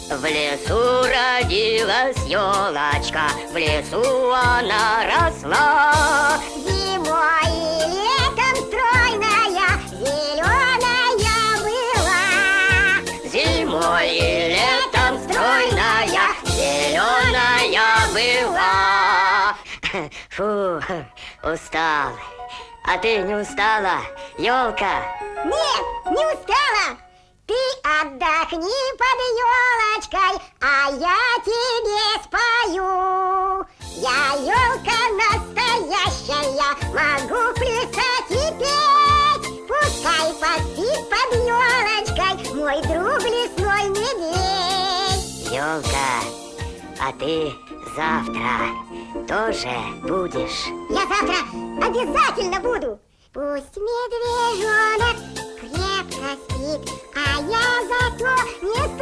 В лесу родилась елочка, в лесу она росла. Зимой и летом стройная, зеленая была. Зимой и летом стройная, зеленая была. Фу, устал. А ты не устала, елка? Нет, не устала. Ты отдохни под елочкой, а я тебе спою. Я елка настоящая, могу плясать и петь. Пускай поспит под елочкой мой друг лесной медведь. Елка, а ты завтра тоже будешь? Я завтра обязательно буду. Пусть медвежонок крепко спит, а я зато не